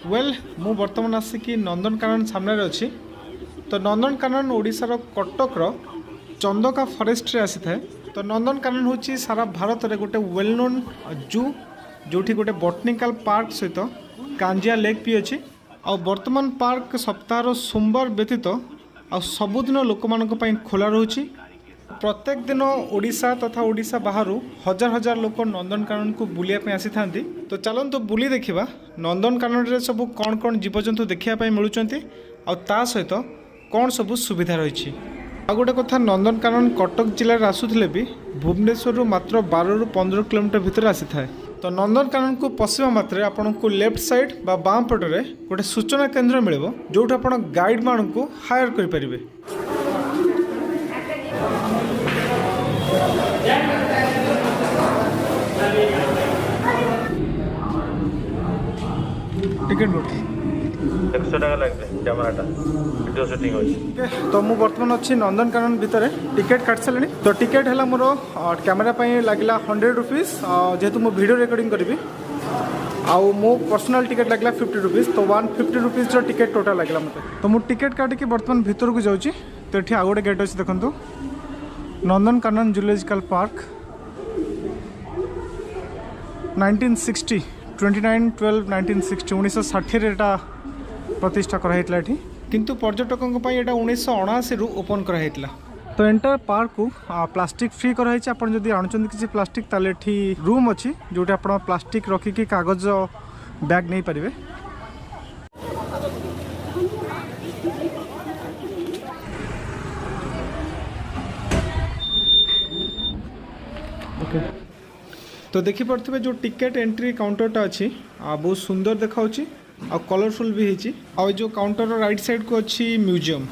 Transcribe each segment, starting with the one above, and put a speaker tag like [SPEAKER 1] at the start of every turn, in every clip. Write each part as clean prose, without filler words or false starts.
[SPEAKER 1] Well मु बर्तमान आसिकी नंदनकानन सामने अच्छी। तो नंदनकानन ओडिशार कटकर चंदका फरेस्ट रे आसी थाए। तो नंदनकानन हूँ सारा भारत में गोटे वेल नोन जू जोठी गोटे बटनिकल पार्क सहित कांजिया लेक भी अच्छी। आ वर्तमान पार्क सप्ताह सोमवार व्यतीत आ सबुदिन लोक मानी खोला रोचे। प्रत्येक दिन ओडिशा तथा ओडिशा बाहर हजार हजार लोक नंदनकानन को बुलिया आसी था। तो चलतु बुली देखा नंदनकानन रे सब कौन कौन जीवजंतु देखापी मिलुंट आ सहित कौन सब सुविधा रही। आ गोटे कथा नंदनकानन कटक जिले आसुले भी भुवनेश्वर मात्र 12 ରୁ 15 किलोमीटर भितर आसी थाए। तो नंदनकानन को पशिमा मात्रे आपन को लेफ्ट साइड बा बाम पटरे गोटे सूचना केन्द्र मिले जोठ आप गाइड मान को हायर करें। टिकट बुक
[SPEAKER 2] 100 टाका लगते कैमराटा वीडियो शूटिंग होची।
[SPEAKER 1] तो मु वर्तमान अच्छी नंदनकानन भितर टिकेट काट सारे। तो टिकेट है मोर कैमेरा लगिला 100 रुपीज जेहेतु मु वीडियो रिकॉर्डिंग करी आउ मो पर्सनल टिकेट लगिला 50 रुपीज। तो 150 रुपीज टिकेट टोटाल लगिला मते। तो मु टिकेट काटिकी वर्तमान भितर को जाऊँगी। तो ये आउ गोटे गेट अच्छी देखो नंदनकानन जूलॉजिकल पार्क 1960 1960 एटा प्रतिष्ठा कराइला किंतु पर्यटकों एटा 1979 रु ओपन कराइला। तो एंटायर पार्क को प्लास्टिक फ्री कराई। आपन जदि आणुचंदी किसी प्लास्टिक ताले एठी रूम अच्छी जोटी आप प्लास्टिक रखिकी कागज बैग नहीं पारिबे। ओके तो देखी पड़े जो टिकेट एंट्री काउंटरटा अच्छी बहुत सुंदर देखा आ कलरफुल भी होती। आ जो काउंटर राइट साइड को अच्छी म्यूजियम।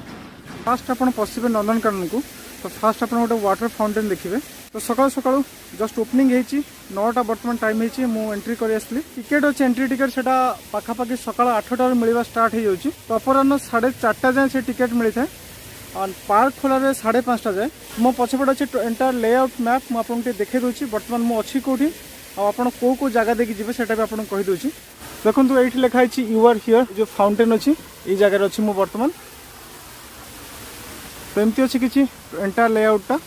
[SPEAKER 1] फास्ट आप पशिबे नंदनकानन को। तो फास्ट आप गोटे वाटर फाउंटेन देखिए। तो सकाल सकाल जस्ट ओपनिंग होती 9टा बर्तमान टाइम होती मु एंट्री कर आसली। टिकेट अच्छे एंट्री टिकेट से पाखापाखि सकाल 8टार मिलवा स्टार्ट हो जाए। तो अपराह 4:30 जाए से टिकेट मिलता है और पार्क खोल 5:30 जाए। मो पछपटे अच्छे एंटायर लेआउट मैप मुझे देखे दूसरी बर्तमान मुझे कौटी आप कौ जगह देखिए जी से आपको कहीदे। देखो ये लिखाई यू आर हियर जो फाउंटेन अच्छी ये जगह अच्छी मु बर्तमान। तो एमती अच्छी किसी एंटायर लेआउटा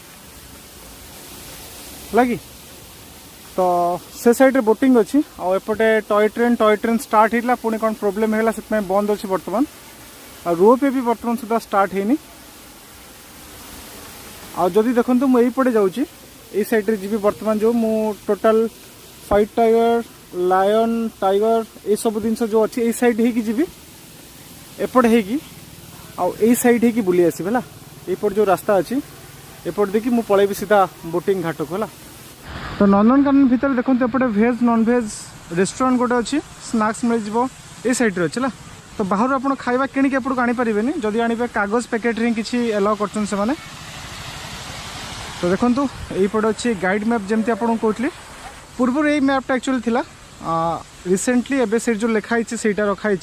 [SPEAKER 1] लगी। तो से साइड रे बोटिंग अच्छी आउटे टॉय ट्रेन स्टार्ट होता पुणी कौन प्रोब्लेम है से बंद अच्छी बर्तमान। आ रोप भी बर्तमान सुधा स्टार्ट है। आदि देखो मुझे यहीपटे जाऊँगी ये सैड्रे जी बर्तमान जो मु total fight tiger lion tiger ये सब जिनस जो अच्छी ये सैड होगी एपट होगी सैड होगी बुली आसला। यपट जो रास्ता अच्छी एपट देखिए मुझे पलैबी सीधा बोटिंग घाट को है। तो नंदनकानन भितर देखो एपटे भेज नॉन भेज रेस्टोरेंट गोटे अच्छी स्नाक्स मिल जाव ये सैड्रे अच्छे। तो बाहर आप खाଇବା किଣିକି एपटू आनीपारे जदि आने कागज पैकेट हिं किसी एलाउ कर। तो देखो यहीपटे अच्छी गाइड मैप जमती आपको कहती पूर्व यही मैपटा एक्चुअली थिला रिसेंटली एबे से जो लिखाई सेटा रखाई।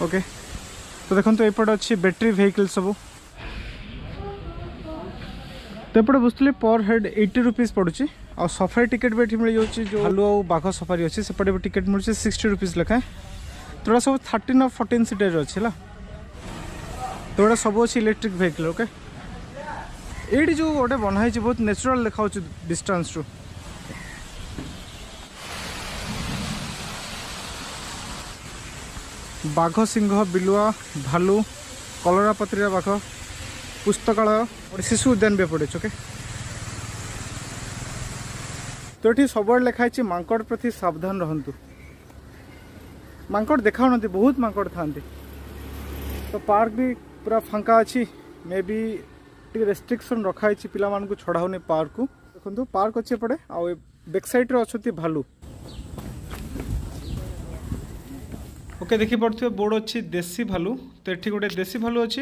[SPEAKER 1] ओके तो देखो यहीपटे अच्छी बैटरी व्हीकल सब। तो एपटे बुझे पर हेड 80 रुपीज पड़ुची। आ सफारी टिकेट भी ये मिल जाऊँगी जो भालू और बाघ सफारी अच्छी सेपटे भी टिकेट मिलूँ 60 रुपीज लेखाएं। तो ये सब 13 और 14 सीटर अच्छी है। तो ये सब अच्छी इलेक्ट्रिक व्हीकल। ओके ये जो गोटे बनाई बहुत नेचुरल देखा डिस्टेंस टू। बाघ सिंह बिलुआ भालू कलरापत्रिया बाघ पुस्तकालय और शिशु उद्यान भी पड़े। ओके तो ये सब लिखाई मांकड़ प्रति सावधान रहंतु। मांकड़ देखा ना बहुत मांकड़ था। तो पार्क भी पूरा फांका अच्छी मे बी रेस्ट्रिक्शन रखाई पिला मान को छड़ाऊनी पार्क को। देखो पार्क अच्छे पड़े आ बैक साइड रे अच्छी भालू। ओके देखी पड़े बोर्ड अच्छी देसी भालू। तो ये गोटे देसी भालू अच्छी।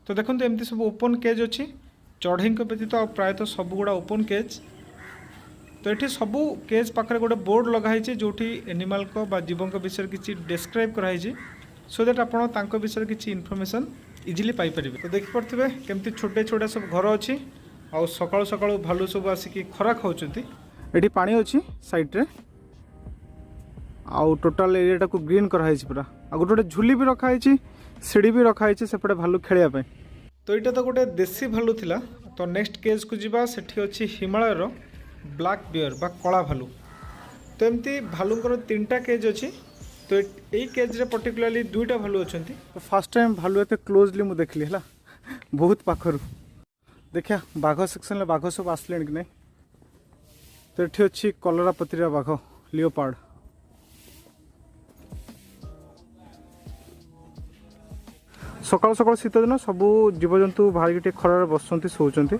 [SPEAKER 1] तो देखो एमती सब ओपन केज अच्छी चढ़ई व्यतीत प्रायतः सब गुड़ा ओपन केज। तो ये सबू केज पाखे गोटे बोर्ड लगाई जो एनिमाल को बा जीवों विषय किसी डिस्क्राइब कराई सो दैट आप विषय किसी इनफॉरमेशन इजिली पाइपर। तो देखी पड़े केमती छोटे छोटे सब घर अच्छी आ सकाळु सकाळु भालू सब आसिकी खरा खाऊँ। ये पानी अच्छी साइड रे आउ टोटाल एरिया को ग्रीन कराई पूरा आ गोटे झुली भी रखाई सीढ़ी भी रखाई सेपटे भालू खेलिया तो यहाँ तो गोटे देसी भालू थिला। तो नेक्स्ट केज को जीवा सेठी अच्छी हिमालय ब्लैक बियर बा कला भालू। तो एमती भालूंकर 3टा केज अच्छी। तो यही केज रे पर्टिकुलाली 2टा भालू अच्छा। तो फास्ट टाइम भालू एत क्लोजली मुझे देखली है बहुत पाखर। देखिया बाघ सेक्शन बाघ सब आसले कि नहीं। तो ये अच्छी कलरा पत्रिया बाघ लियोपार्ड। सकाल सकाल शीत दिन सब जीवजंतु बाहर टे खरार बसुँच शोचती।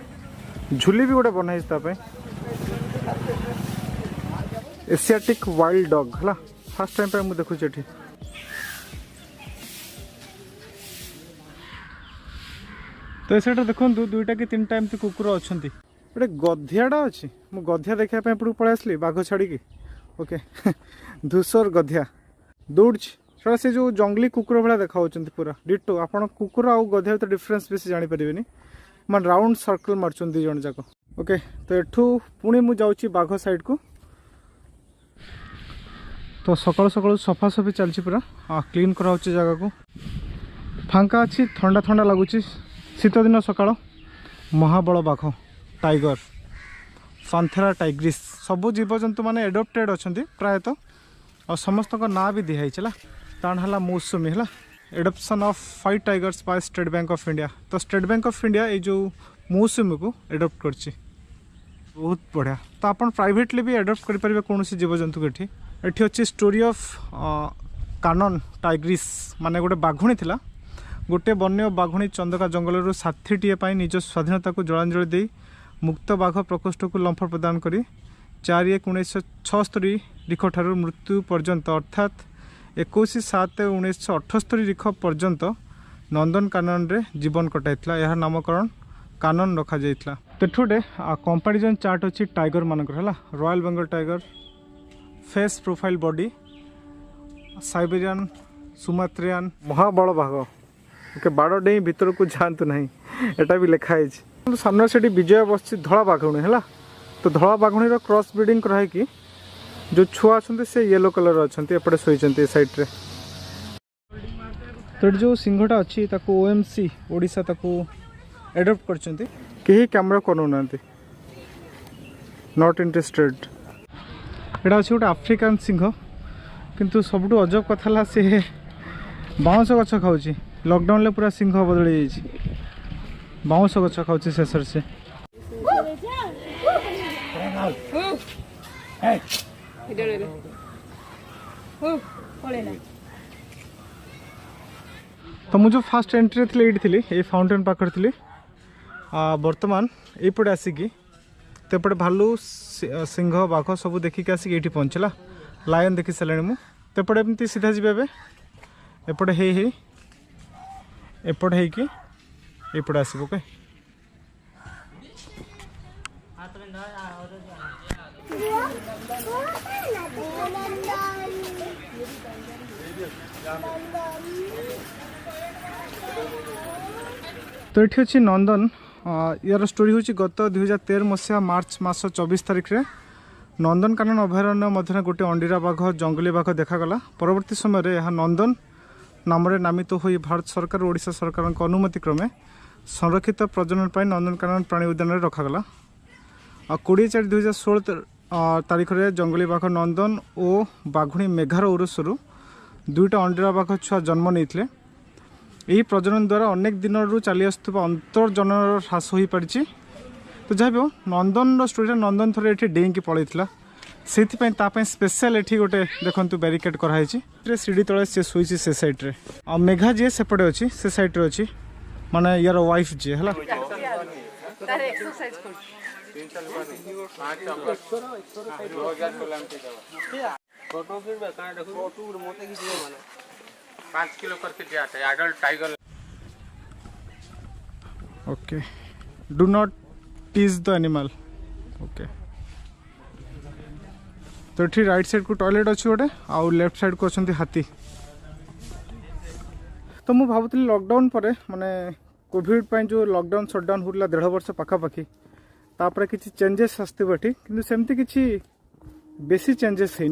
[SPEAKER 1] झुली भी गोटे बनाई एशियाटिक वाइल्ड डॉग है फास्ट टाइम मुझे देखुची एठी। तो ये देखो 2टा कि 3टा एमती कुकुर अच्छा। गोटे गधियाटा अच्छी मु गधिया देखा पड़े आसली बाघ छाड़ी। ओके धूसर गधिया दौड़ से जो जंगली कुकुर भाया देखा पूरा डिटो। आप कुकुर आउ गधिया तो डिफरेन्स बेसी जानीपारे मैं राउंड सर्कल मार्चन 2 जन जाक। ओके तो एठू पुणी मु जाऊँगी बाघ साइड को। तो सकाल सकाल सफासफी चलती पूरा क्लीन करा जगह को फांका अच्छी ठंडा ठंडा लगुच। शीत दिन सकाल महाबल बाघ टाइगर सांथेरा टाइग्रिस सबू जीवजंतु माने एडप्टेड अच्छा प्रायतः और समस्त ना भी दिखाई तान है मौसुमी है adaption of 5 tigers by state bank of India. तो स्टेट बैंक ऑफ इंडिया ये जो मौसुमी को एडप्ट कर बहुत बढ़िया। तो आप प्राइवेटली भी एडप्ट करेंगे कौन जीवजंतु को। एठी अच्छी स्टोरी ऑफ कानन टाइग्रिस माने गोटे बाघुणी थिला। गोटे वन्य बाघुणी चंदका जंगल साथीटीए निज स्वाधीनता को जलांजलि दे मुक्त बाघ प्रकोष्ठ को लंफ प्रदान करी 4/1/1976 रिख ठारू मृत्यु पर्यंत अर्थात 21/7/1978 रिख पर्यंत नंदनकानन रे जीवन कटाइला। यह नामकरण कानन रखा जाइतला। तो गोटे कंपैरिजन चार्ट अच्छी टाइगर मानकर है royal Bengal tiger face profile body Siberian Sumatran महाबल बाघ। ओके बाड़ डे भीतर को जातु ना एटा भी लिखाई सामने से विजय बस धला बाघुणी है। तो धला बाघुणी क्रॉस ब्रीडिंग कराई कि जो छुआ अच्छा से येलो कलर अच्छा एपटे शोचते सैड्रे। तो जो सिंहटा अच्छी ओएमसी ओडिशा एडप्ट कर कैमरा करूना नॉट इंटरेस्टेड। यहाँ अच्छे गोटे आफ्रिकान सिंह किंतु सबुठ अजब कथा सी बाउंस गछ खाऊ। लॉकडाउन पूरा सिंह बदल बाउंस गछ खाऊ शेष से। तो मुझे फास्ट एंट्री थी ये फाउंटेन पाखर थी। बर्तमान यपटे आसिकी तेपटे भालू सिंह बाघ सब देखिक आसिक ये पहुँचला। लायन देखी सारे मुझे एमती सीधा जी एपटे एपटे होपटे आसो। ओके तो ये अच्छी नंदन यार स्टोरी हूँ गत 2013 मसीहा मार्च मास 24 तारिख रे नंदनकानन अभयारण्य मध्य गोटे अंडीरा बाघ जंगली बाघ देखागला। परवर्ती समय यह नंदन नाम नामित हो भारत सरकार ओडिशा सरकार अनुमति क्रमे संरक्षित प्रजनन पर नंदनकानन प्राणी उद्यान रखागला। 20/4/2016 तारीख में जंगली बाघ नंदन और बाघुणी मेघार उरसरू 2टा अंडीरा बाघ छुआ जन्म नहीं। यही प्रजनन द्वारा अनेक दिन चली आसुवा अंतर्जनन ह्रास हो पारी। तो जहाँ भी हो नंदन स्टोरी नंदन थोड़े ये डेईकी पलैला से स्पेशल ये गोटे देखो बैरिकेड कराई सीढ़ी तले सी शुई से सैड्रे आ मेघा जी सेपटे अच्छी से सैड्रे अच्छी माने यार वाइफ जी है। Okay do not tease the animal. Okay तो ये राइट साइड को टॉयलेट अच्छी गोटे आउ लेफ्ट साइड को अच्छा हाथी। तो मुझे भावुली लॉकडाउन पर माने कोविड जो लॉकडाउन शटडाउन होता 1.5 वर्ष पाखापाखि तापर किसी चेंजेस आसो ये कि सेमती किसी बेसी चेंजेस है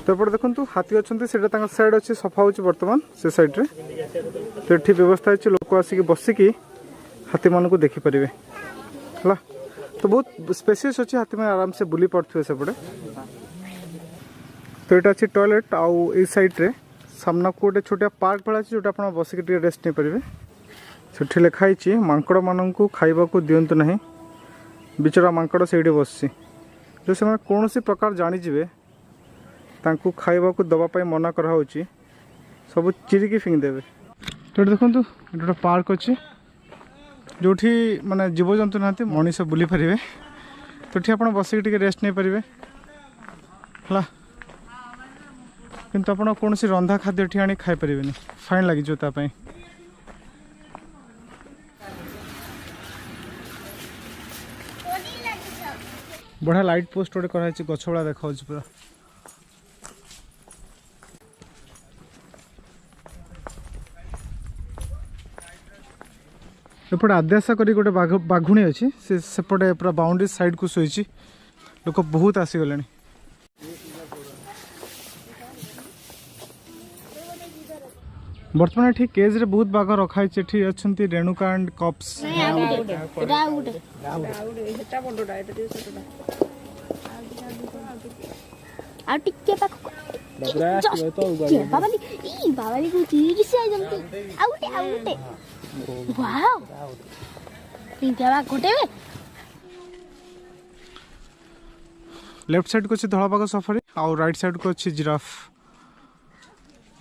[SPEAKER 1] तो एपटे देखो हाथी अच्छा से सैड अच्छे सफा हो बर्तमान से सैड्रे तो ये व्यवस्था है लोक आसिक बसिकी हाथी मान को देखिपारे है। तो बहुत स्पेसियस अच्छे हाथी मैंने आराम से बुली पड़े सेपटे। तो यहाँ अच्छी टॉयलेट आउ ए साइड्रे सामना को गोटे छोटिया पार्क भाई अच्छे जो आप बसिक रेस्ट नहीं पारे। से लिखाई मांकड़ मान को खावा को दिंतु ना बिचरा मांकड़ से बस जो से कौन प्रकार जानीजे तांकू खाइबा को दवापाई मना करा सब चिरिकी फिंगदेवे। तो देखो गोटे पार्क अच्छे जो माने जीवजंतु ना मनीष बुली पारे तो ये आप बसिक रेस्ट नहीं पारे है किंतु आप कौन रंधा खाद्य आनी खाई पारे फाइन लगे तापाई। बढ़िया लाइट पोस्ट गोटे कराई गछ भाया देखा पूरा। एपटे आद्याशा करी गोटे बाघुणी अच्छी सेपटे पूरा बाउंड्री साइड को शोची लोक बहुत आसीगले। बर्तमान ये केज रे बहुत बाघ रखाई अच्छा Renuka and cups left side को अच्छी धला बाघ सफारी आउ राइट साइड को अच्छी जिराफ।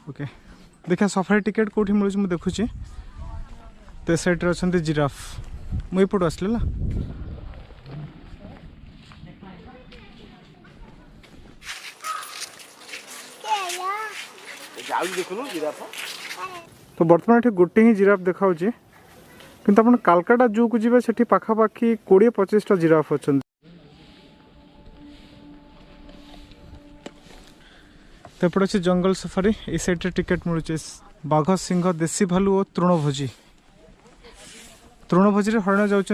[SPEAKER 1] ओके देखा सफारी टिकेट कौटी मिलूँ मुझे देखुची तो साइड अच्छा जिराफ मुझे पटू आसली ना। तो बर्तमान ये गोटे ही जिराफ देखा किंतु आप कालकाटा जू को जी से पाखापाखि 20-25टा जिराफ अच्छा। तो एपटे अच्छे जंगल सफारी ये साइड टिकेट मिलूँ बाघ सिंह देशी भालू और तृणभोजी हरिण जाऊँच।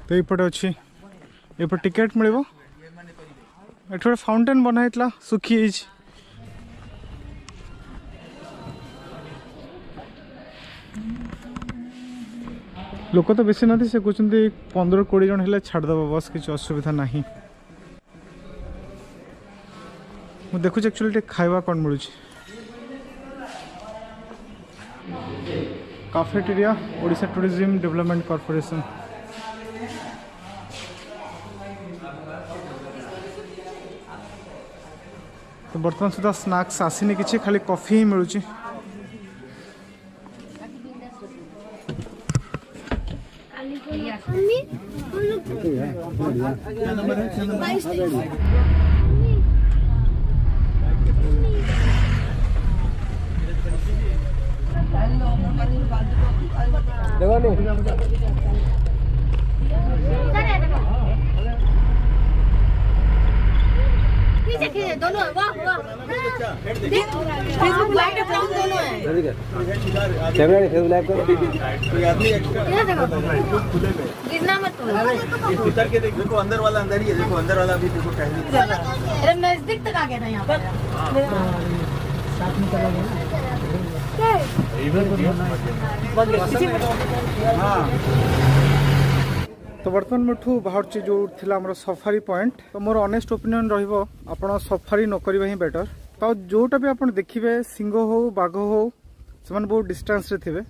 [SPEAKER 1] तो ये अच्छी ये टिकेट मिल गोटे फाउंटेन बनाई सुखी लोक तो बेसी ना से कहते 15-20 जन है छाड़देव बस किसी असुविधा ना। मुझे देखुच एक्चुअली खाइबा कौन मिलूँ काफेटेरिया ओडिशा टूरिज्म डेवलपमेंट कॉर्पोरेशन। तो बर्तमान सुधा स्नैक्स आसीनी किसी खाली कॉफी ही मिलूँ।
[SPEAKER 3] दोनों है वाह वाह फेसबुक लाइव अकाउंट दोनों है कैमरा नहीं फेसबुक लाइव करो कोई आदमी एक्स्ट्रा गिरना मत इस उतर के देखो अंदर वाला अंदर ही है देखो अंदर वाला अभी देखो कहीं अरे नजदीक तक आ गया था यहां पर साथ में चला गया क्या हां।
[SPEAKER 1] तो बर्तमान मुठू बाहर जो थिला हमर सफारी पॉइंट तो मोर ऑनेस्ट ओपिनियन रहिबो आपण सफारी न करबा ही बेटर। तो जोटा भी आपण देखिबे सिंह हो बाघ हो से बहुत डिस्टेंस रे थिबे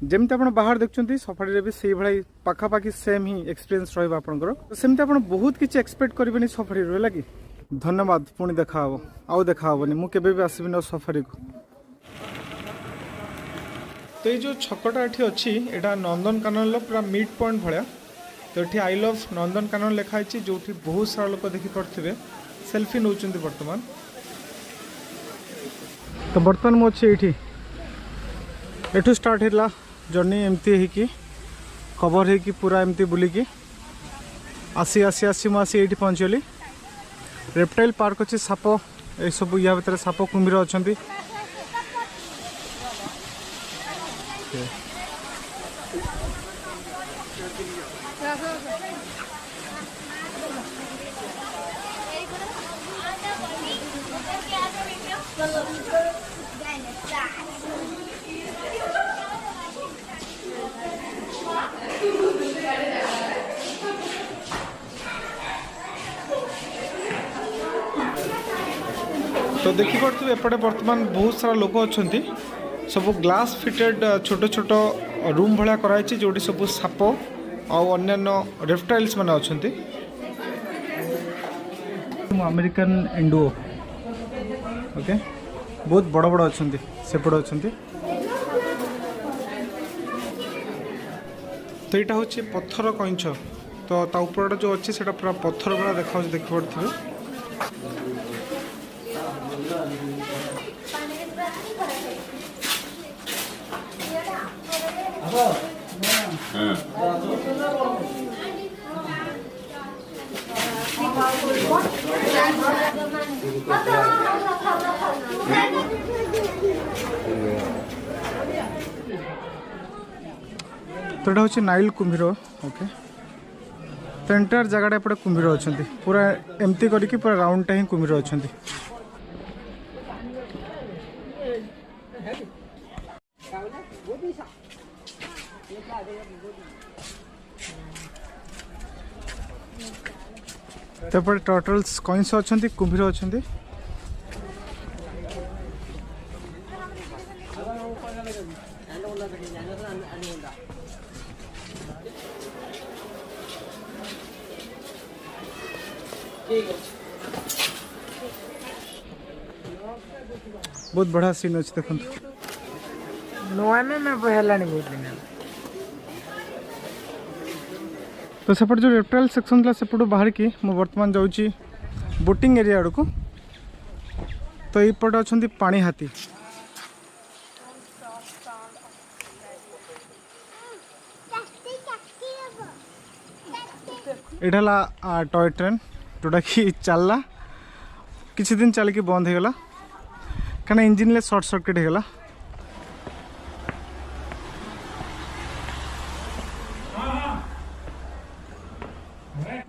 [SPEAKER 1] जेमती आपण बाहर देखचंती सफारी रे भी सेही भलाई पाखापाखी सेम ही एक्सपीरियंस रहिबा आपनकर। तो सेमती आपण बहुत किछि एक्सपेक्ट करबेनी सफारी रे लागी। धन्यवाद पुणी देखा हबो आउ देखा हबोनी मु केबे भी आसीबिन सफारी को। तो ये जो छकटा एठी अछि एटा नंदनकानन लो पूरा मिड पॉइंट भलिया। तो ये आई लव नंदनकानन लिखाई जो बहुत सारा लोग देखिपे सेल्फी नौ बर्तमान। तो बर्तमान मुझे ये एठू स्टार्ट है जर्नी एमती है कवर है पूरा एमती बुलिकी आसी आसी आसी मुझे ये पहुँचली। रेप्टाइल पार्क अच्छे साप ये सब या भर साप कुम्भीर अच्छा। तो देखिपे एपटे बर्तमान बहुत सारा लोक अच्छा सब ग्लास फिटेड छोट छोट रूम भाया कराई जोटी सब साप अन्य रेप्टाइल्स मैंने अच्छा अमेरिकन एंडुओ ओके बहुत बड़ बड़ अच्छा सेपटे अच्छा तो यहाँ हूँ पत्थर कईंछ तो ता ऊपर जो अच्छी से पूरा पत्थर भाया देखा देखी पड़े तो यहाँ हूँ नाइल कुम्भीर ओके तो एंटायर जगह एपटे कुम्भीर अच्छा पूरा एमती करके पूरा राउंड ही कुम्भीर अच्छा तो एपटे टर्टल्स कईंछ अच्छा कुम्भीर अच्छा बहुत बढ़िया सीन अच्छे देखो
[SPEAKER 4] नुआ में पहलानी बहुत दिन
[SPEAKER 1] तो सेपट जो रेप्टाइल सेक्शन था सेपट बाहर की मैं बर्तमान जाऊँगी बोटिंग एरिया आड़ को तो यपटे अच्छा पानी हाथी यहाँ टॉय ट्रेन जोटा कि चलला किसी दिन चल के बंद होगला क्या इंजिन ले शॉर्ट सर्किट होगला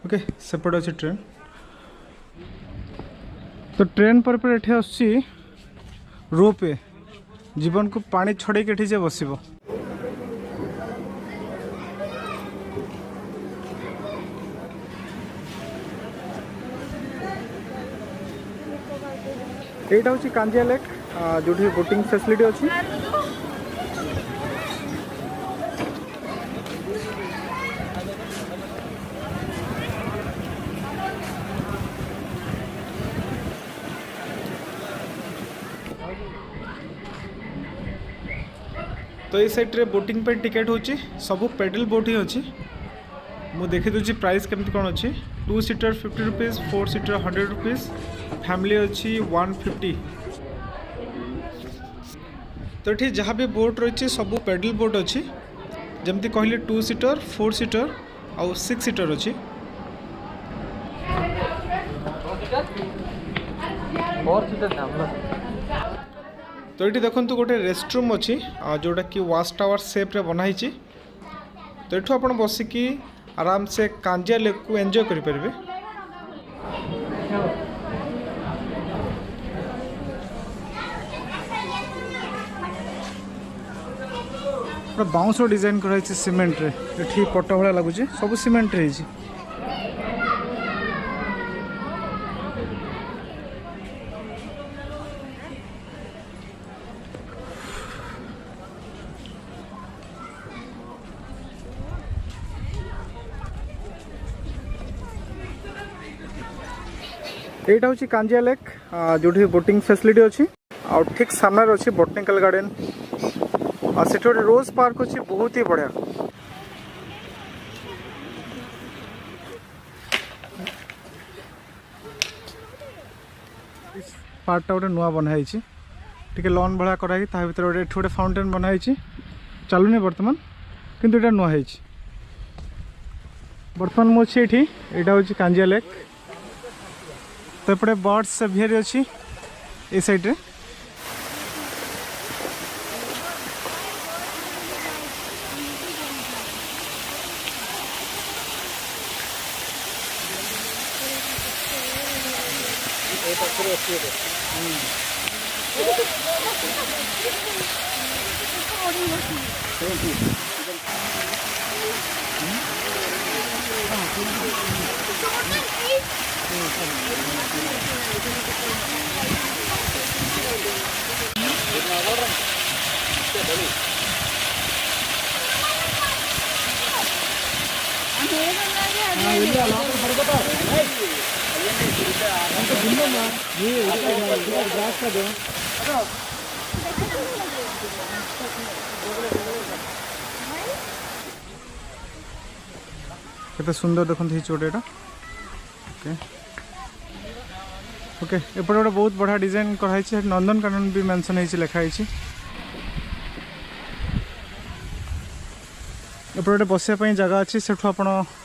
[SPEAKER 1] ओके सेपट अच्छे ट्रेन तो ट्रेन पर एठे आसुची रोपे जीवन को पानी छड़े के जे बसब एटा हूँ कांजिया लेक जो बोटिंग फैसिलिटी अच्छी तो ये साइड रे बोटिंग पे टिकेट होची सबू पेडल बोट ही अच्छी मु देखी दूसरी प्राइस केमती कौन अच्छी 2 seater 50 rupees 4 seater 100 rupees family अच्छी 150 तो ये जहाँ भी बोट रही सबू पेडल बोट अच्छी जमती कहली 2 सीटर 4 सीटर आउ 6 सीटर अच्छी तो ये देखो गोटे रेस्टरूम अच्छी जोटा कि वाच टावर सेप रे बनाई तो ये आप बसिकी आराम से कांजिया लेक को एंजॉय करें बाउंस डिजाइन कराई सीमेंट रे ये पट भाया लगुच सब सीमेंट रे एटा हूँ कांजिया लेक जो बोटिंग फैसिलिटी अच्छी आ ठीक सामने अच्छी बोटनिकल गार्डन आ से रोज पार्क अच्छी बहुत ही बढ़िया पार्कटा गोटे नुआ बनाई टी लॉन भाया कराई भर गोटे फाउंटेन बनाई चलुनी बर्तमान किंतु एटा नुआ बर्तमान मुझे यहाँ हूँ कांजिया लेक तो एपटे बर्ड्स सेभियरी अच्छी ए साइड रे केते सुंदर देखते ही चोटे ओके ओके एपटे गोटे बहुत बढ़िया डिजाइन कराई नंदनकानन भी मेंशन होती लिखाई एपटे गोटे बसापी जगह अच्छी से आप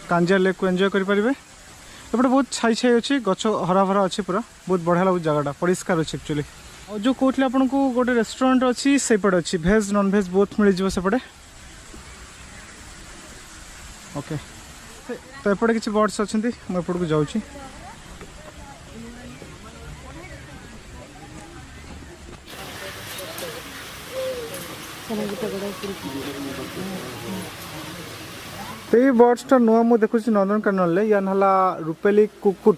[SPEAKER 1] कांजिया लेक को एंजॉय करेंगे एपटे बहुत छाई छाई अच्छी गच हरा भरा अच्छी पूरा बहुत बढ़िया लगे जगह परिष्कार अच्छी एक्चुअली और जो कहते आपन को गोटे रेस्टोरेंट अच्छी सेपटे अच्छी भेज नॉन भेज बहुत मिल जाए सेपटे ओके तो एपटे किसी बर्ड्स अच्छा मुझे एपट को जाऊँगी तो ये बर्ड्सटा नुआ मुझे देखुच नंदनकानन या नाला रुपेली कुकुट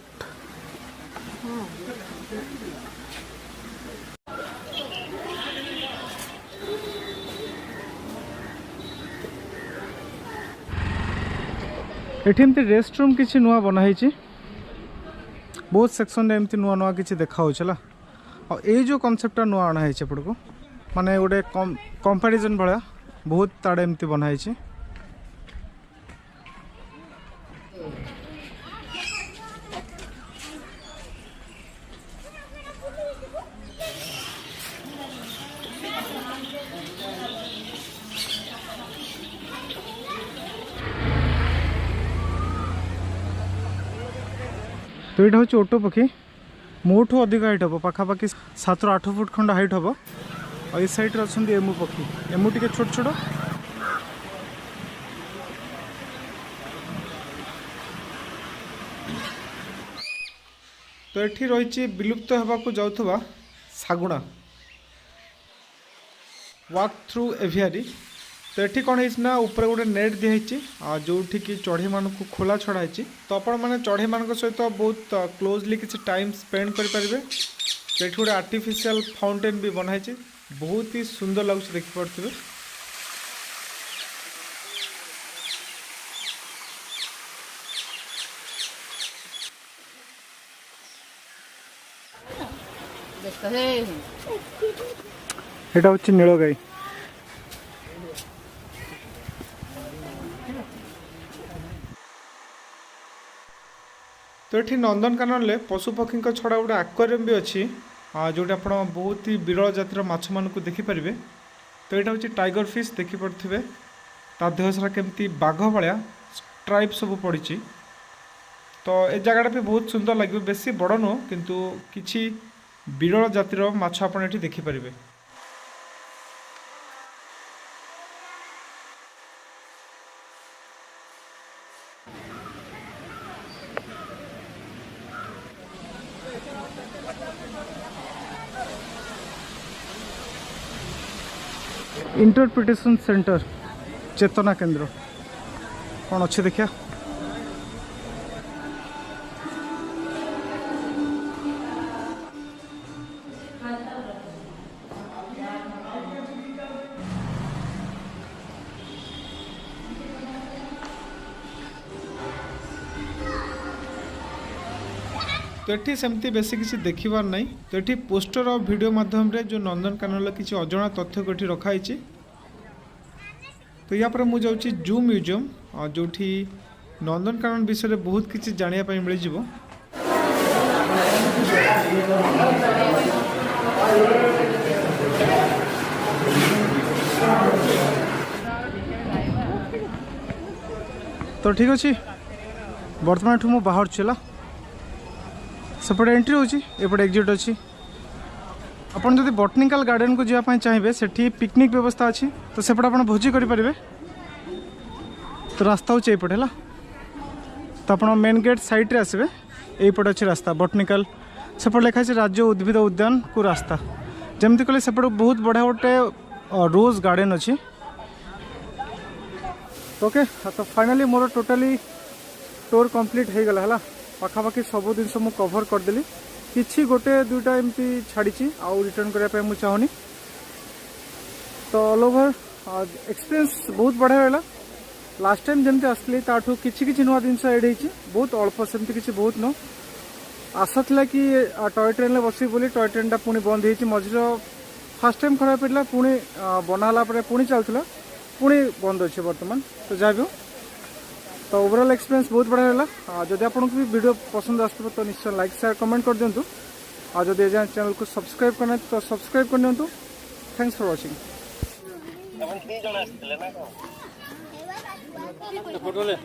[SPEAKER 1] एठी एमती रेस्ट रूम किसी नुआ बनाई बहुत सेक्शन रे एमती नुआ नुआ किसी देखा होचला और ये जो कॉन्सेप्टटा नुआ आना है एपट को माने गोटे कंपैरिजन भाया बहुत ताड़े एमती बनाई तो यहाँ हूँ ओटो पक्षी मोठू अधिक हाइट हम पाखापाखि 7 ରୁ 8 फुट खंड हाइट हम और ये साइड अच्छा एमु पक्षी एमु टे छोट छोट तो ये रही विलुप्त होगा जाऊा शागुणा वॉक थ्रू एवियरी तो ये कौन है ऊपर गोटे नेट दिखाई जो कि चढ़ई मान को खोला छड़ाई तो आपण मैंने चढ़ई मान सहित बहुत क्लोजली किसी टाइम स्पेंड करेंगे तो ये गोटे आर्टिफिशियल फाउंटेन भी बनाई बहुत ही सुंदर लगुच देखिपे এটা হচ্ছে নীলগাই तो ये नंदनकानन पशुपक्षी छड़ा गोटे एक्वेरियम भी अच्छी जोटा आप बहुत ही विरल जातिर माछ मान देखिपारे तो यहाँ हूँ टाइगर फिश देखिपे ता देह सारा केमती बाघ भाया स्ट्राइप सब पड़ी तो ये जगह भी बहुत सुंदर लगे बेसी बड़ नुह किंतु किसी विरल जातिर माछ आप देखिपारे इंटरप्रिटेशन सेंटर चेतना केंद्र कौन अच्छे देखिया तो ये सेमती बेसी किसी देखिबार नहीं तो ये पोस्टर और वीडियो माध्यम रे जो नंदनकानन किसी अजଣା तथ्य को रखाई तो या पर मुझे जाऊँगी जू म्यूजियम जो नंदनकानन विषय में बहुत किसी जानापी मिल जाव तो ठीक अच्छे बर्तमान ठू मुझे बाहर चला सेपटे एंट्री होची एपटे एग्जिट अच्छी आपन जदि बॉटनिकल गार्डन को जावाई चाहिए सेठी पिकनिक व्यवस्था अच्छी तो सेपटे आप भोजी करेंगे तो रास्ता होची एपटे है तो आप मेन गेट साइड रे आसबे एपटे अच्छी रास्ता बॉटनिकल सेपटे लिखाई राज्य उद्भिद उद्यान को रास्ता जमती कहले सेपटे बहुत बढ़िया गोटे रोज गार्डन अच्छी ओके तो फाइनली मोर टोटाली टूर कंप्लीट हो गला पाखापाखि सब जिन मुझे कभर करदेली किसी गोटे दुईटा एमती छाड़ी आउ रिटर्न करने मुझे चाहूनी तो ऑल ओवर एक्सपीरियंस बहुत बढ़िया रहा। लास्ट टाइम जमती आसली ताठू किसी नुआ जिन एड हो बहुत अल्प सेमती किसी बहुत नो आशा था कि टॉय ट्रेन में बस बोली टॉय ट्रेन टा पुणी बंद हो मझिर फास्ट टाइम खराब पड़ा पुणी बनाला पुणी चलता पुणी बंद अच्छे बर्तमान तो जहाँ भी हो तो ओवरऑल एक्सपीरियंस बहुत बढ़िया रहा। जदि आपको भी वीडियो पसंद आसो तो निश्चय लाइक शेयर कमेंट कर दिंतु और जब एजाए चैनल को सब्सक्राइब करना तो सब्सक्राइब कर दिंतु। Thanks for watching.
[SPEAKER 2] फोटो ले